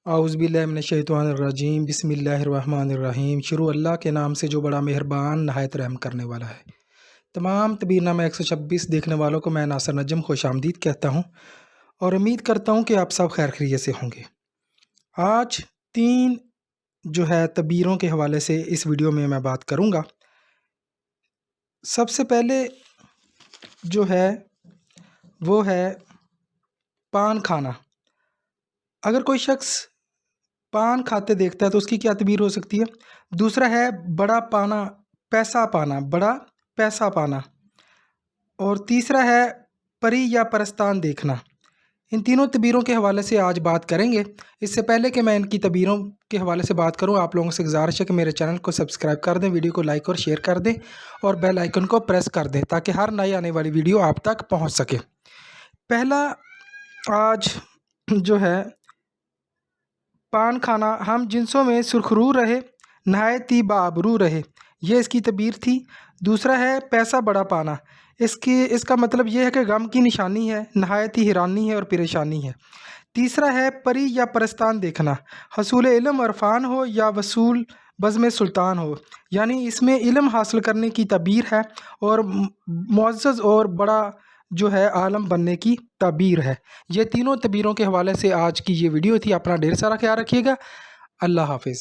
اعوذ باللہ من الشیطان الرجیم، بسم اللہ الرحمن الرحیم۔ شروع اللہ کے نام سے جو بڑا مہربان نہایت رحم کرنے والا ہے۔ تمام طبیر نامہ 126 دیکھنے والوں کو میں ناصر نجم خوش آمدید کہتا ہوں اور امید کرتا ہوں کہ آپ سب خیر خیریت سے ہوں گے۔ آج 3 جو ہے طبیروں کے حوالے سے اس ویڈیو میں بات کروں گا۔ سب سے پہلے جو ہے وہ ہے پان کھانا۔ اگر کوئی شخص پان کھاتے دیکھتا ہے تو اس کی کیا تعبیر ہو سکتی ہے؟ دوسرا ہے بڑا پانا، پیسہ پانا، بڑا پیسہ پانا، اور تیسرا ہے پری یا پرستان دیکھنا۔ ان تینوں تعبیروں کے حوالے سے آج بات کریں گے۔ اس سے پہلے کہ میں ان کی تعبیروں کے حوالے سے بات کروں، آپ لوگوں سے گزارش ہے کہ میرے چینل کو سبسکرائب کر دیں، ویڈیو کو لائک اور شیئر کر دیں اور بیل آئیکن کو پریس کر دیں تاکہ ہر نئی آنے والی ویڈیو آپ تک پہنچ سکے۔ پہلا آج جو ہے پان کھانا، ہم جنسوں میں سرخرو رہے، نہایت ہی بآبرو رہے، یہ اس کی تعبیر تھی۔ دوسرا ہے پیسہ بڑا پانا، اس کا مطلب یہ ہے کہ غم کی نشانی ہے، نہایت ہی حیرانی ہے اور پریشانی ہے۔ تیسرا ہے پری یا پرستان دیکھنا، حصول علم عرفان ہو یا وصول بزم سلطان ہو، یعنی اس میں علم حاصل کرنے کی تعبیر ہے اور معزز اور بڑا جو ہے عالم بننے کی تعبیر ہے۔ یہ تینوں تعبیروں کے حوالے سے آج کی یہ ویڈیو تھی۔ اپنا ڈھیر سارا خیال رکھیے گا۔ اللہ حافظ۔